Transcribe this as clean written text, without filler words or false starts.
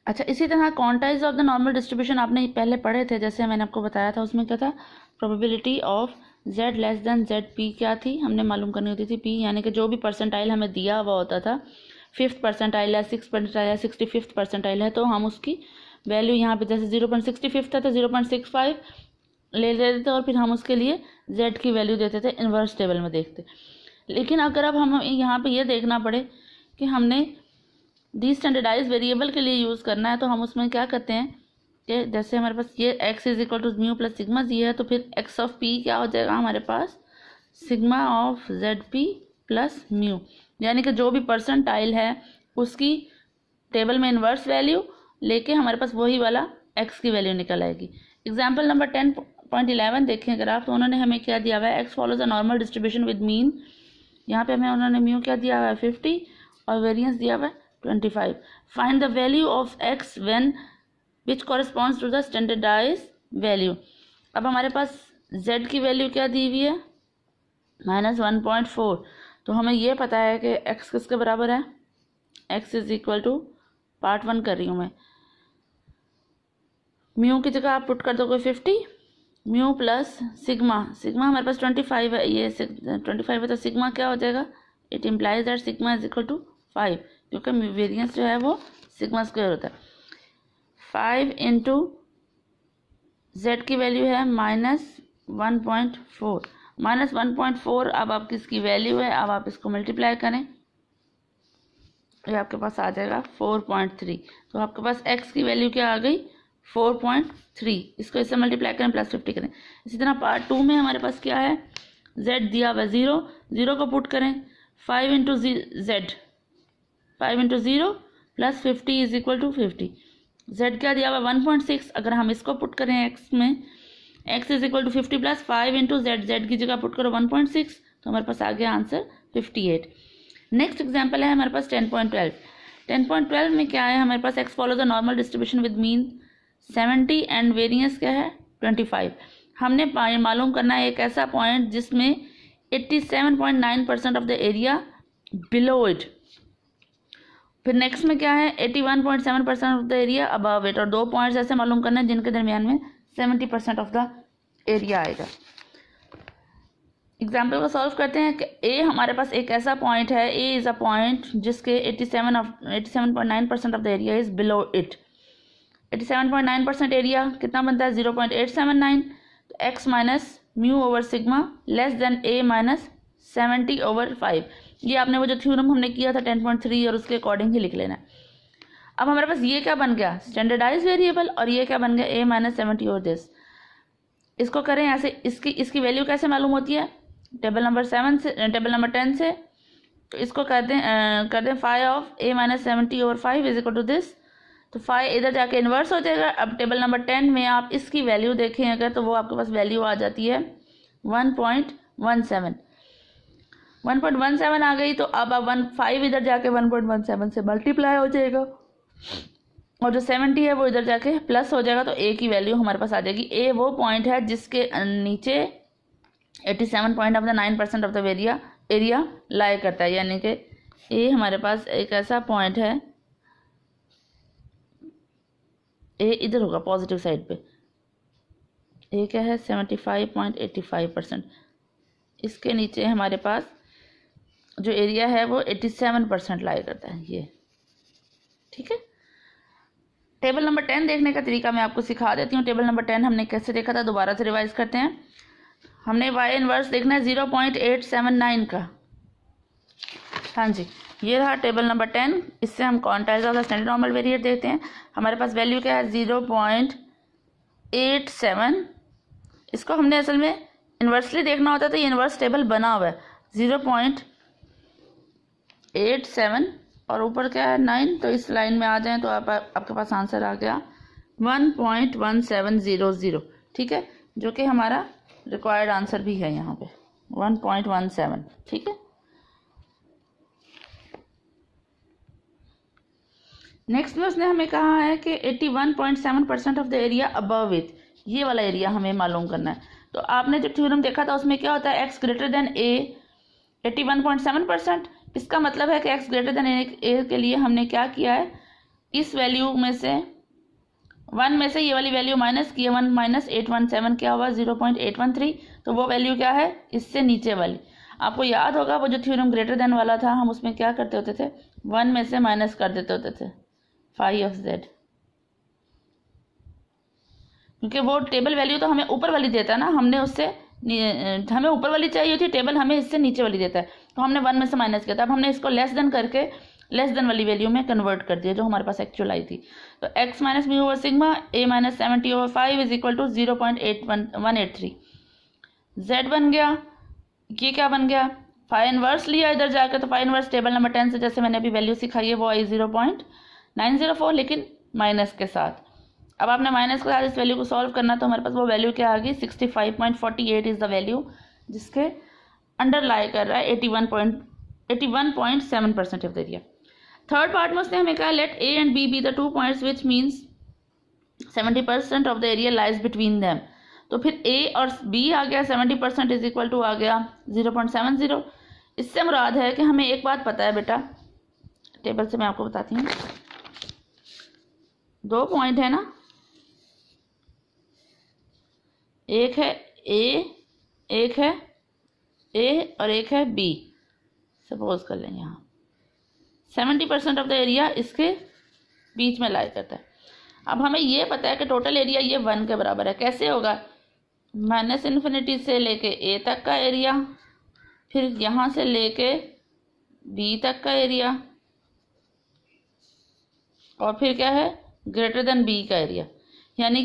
अच्छा, इसी तरह quantize of the normal distribution आपने पहले पढ़े थे, जैसे मैंने आपको बताया था, उसमें क्या था, probability of z less than Z P क्या थी, हमने मालूम करनी होती थी p, यानी कि जो भी परसेंटाइल हमें दिया हुआ होता था, 5th परसेंटाइल है, 6th परसेंटाइल है, 65th परसेंटाइल है, तो हम उसकी वैल्यू यहाँ पे जैसे 0.65 था तो 0.65 ले लेते थे और फिर हम उसके लिए z की वैल्यू देते थे, इन्वर्स टेबल में देखते। लेकिन अगर अब हम यहाँ पे ये देखना पड़े कि हमने डी स्टैंडर्डाइज वेरिएबल के लिए यूज़ करना है, तो हम उसमें क्या करते हैं कि जैसे हमारे पास ये x is equal to mu plus sigma z है, तो फिर x ऑफ p क्या हो जाएगा हमारे पास, sigma of Z P plus mu, यानी कि जो भी परसेंटाइल है उसकी टेबल में इन्वर्स वैल्यू लेके हमारे पास वही वाला x की वैल्यू निकल आएगी। एग्जाम्पल नंबर 10.11 देखें अगर आप, तो उन्होंने हमें क्या दिया हुआ है, x follows a normal distribution with mean, यहाँ पे हमें उन्होंने म्यू क्या दिया हुआ है 50 और वेरिएंस दिया हुआ है 25। Find the value of x when which corresponds to the standardise value. अब हमारे पास z की वैल्यू क्या दी हुई है, -1.4, तो हमें ये पता है कि x किसके बराबर है, x is equal to part 1 कर रही हूँ मैं, म्यू की जगह आप पुट कर दोगे 50, म्यू प्लस सिग्मा, सिग्मा हमारे पास 25 है, ये 25 है, तो सिग्मा क्या हो जाएगा, it implies that sigma is equal to 5, क्योंकि वेरिएंस जो है वो सिग्मा स्क्वायर होता है। 5 इंटू जेड की वैल्यू है -1.4, -1.4 अब आपकी इसकी वैल्यू है, अब आप इसको मल्टीप्लाई करें, ये आपके पास आ जाएगा 4.3, तो आपके पास x की वैल्यू क्या आ गई 4.3, इसको इससे मल्टीप्लाई करें प्लस 50 करें। इसी तरह पार्ट 2 में हमारे पास क्या है, z दिया हुआ 0, 0 को पुट करें, 5 into Z, 5 into 0 plus 50 is equal to 50, z क्या दिया हुआ 1.6, अगर हम इसको पुट करें x में, x is equal to 50 plus 5 into Z की जगह पुट करो 1.6, तो हमारे पास आ गया आंसर 58। नेक्स्ट एग्जाम्पल है हमारे पास 10.12। 10.12 में क्या है, हमारे पास x follow the normal distribution with mean 70 and variance क्या है 25। हमने मालूम करना है एक ऐसा पॉइंट जिसमें 87.9% of the area below it, फिर नेक्स्ट में क्या है 81.7% of the area above it, और 2 पॉइंट्स ऐसे मालूम करना है जिनके दरमियान में 70% ऑफ द एरिया आएगा। एग्जाम्पल को सॉल्व करते हैं कि ए हमारे पास एक ऐसा पॉइंट है, ए इज़ अ पॉइंट जिसके 87.9% of the area is below it. 87.9% area कितना बनता है 0.879, तो x minus mu over sigma less than a minus 70/5, ये आपने वो जो थ्योरम हमने किया था 10.3 और उसके अकॉर्डिंग ही लिख लेना है। अब हमारे पास ये क्या बन गया स्टैंडर्डाइज वेरिएबल, और ये क्या बन गया a माइनस 70 और दिस। इसको करें ऐसे, इसकी वैल्यू कैसे मालूम होती है, टेबल नंबर 10 से, तो इसको कर दें 5 of a minus 70 over 5 is equal to this, तो 5 इधर जाके इन्वर्स हो जाएगा। अब टेबल नंबर 10 में आप इसकी वैल्यू देखें अगर, तो वो आपके पास वैल्यू आ जाती है 1.17 आ गई, तो अब 5 इधर जाके 1.17 से मल्टीप्लाई हो जाएगा, और जो 70 है वो इधर जाके प्लस हो जाएगा, तो a की वैल्यू हमारे पास आ जाएगी। a वो पॉइंट है जिसके नीचे 87.9% ऑफ द एरिया लाई करता है, यानी कि a हमारे पास एक ऐसा पॉइंट है, a इधर होगा पॉजिटिव साइड पे, a क्या है 75.85%, इसके नीचे हमारे पास जो एरिया है वो 87% लाई करता है ये, ठीक है। टेबल नंबर 10 देखने का तरीका मैं आपको सिखा देती हूँ। टेबल नंबर 10 हमने कैसे देखा था, दोबारा से रिवाइज करते हैं। हमने y इनवर्स देखना है 0.879 का, हाँ जी, ये रहा टेबल नंबर 10। इससे हम quantize of the standard normal variate देखते हैं। हमारे पास वैल्यू क्या है 0.87, इसको हमने असल में इन्वर्सली देखना होता है, तो ये इन्वर्स टेबल बना हुआ है 0.87 और ऊपर क्या है 9, तो इस लाइन में आ जाएं तो आपके पास आंसर आ गया 1.1700, ठीक है, जो कि हमारा रिक्वायर्ड आंसर भी है यहाँ पे 1.17, ठीक है। नेक्स्ट में उसने हमें कहा है कि 81.7% of the area above it, ये वाला एरिया हमें मालूम करना है। तो आपने जो थ्योरम देखा था उसमें क्या होता है x ग्रेटर देन a 81.7%, इसका मतलब है कि x ग्रेटर देन a के लिए हमने क्या किया है, इस वैल्यू में से 1 में से ये वाली वैल्यू माइनस की, 1 माइनस 817 क्या हुआ 0.813, तो वो वैल्यू क्या है इससे नीचे वाली। आपको याद होगा वो जो थ्योरम ग्रेटर देन वाला था, हम उसमें क्या करते होते थे, 1 में से माइनस कर देते होते थे फाई ऑफ z, क्योंकि वो टेबल वैल्यू तो हमें ऊपर वाली देता है ना, हमने उससे हमें ऊपर वाली चाहिए होती है, टेबल हमें इससे नीचे वाली देता है, तो हमने 1 में से माइनस किया था। अब हमने इसको लेस देन करके लेस देन वाली वैल्यू में कन्वर्ट कर दिया जो हमारे पास एक्चुअल आई थी। तो x minus mu over sigma a minus 70/5 is equal to 0.8183। z बन गया, ये क्या बन गया, फाई इनवर्स लिया इधर जाकर, तो फाई इनवर्स टेबल नंबर 10 से जैसे मैंने अभी वैल्यू सिखाई है वो आई 0.904, लेकिन माइनस के साथ। अब आपने माइनस के साथ इस वैल्यू को सॉल्व करना, तो हमारे पास वो वैल्यू क्या आ गई 65.48 इज द वैल्यू जिसके अंडर लाई कर रहा है 81.7% of the area. Third part में उसने हमें कहा let A and B be the 2 points which means 70% of the area lies between them. तो फिर ए और बी आ गया, 70% इज इक्वल टू आ गया 0.70। इससे मुराद है कि हमें एक बात पता है बेटा, टेबल से मैं आपको बताती हूँ, 2 पॉइंट है ना, एक है ए, एक है ए और एक है बी, सपोज कर लें यहाँ 70% ऑफ द एरिया इसके बीच में लाई करता है। अब हमें ये पता है कि टोटल एरिया ये 1 के बराबर है। कैसे होगा, माइनस इन्फिनिटी से लेके ए तक का एरिया, फिर यहाँ से लेके बी तक का एरिया, और फिर क्या है ग्रेटर देन बी का एरिया, यानी कि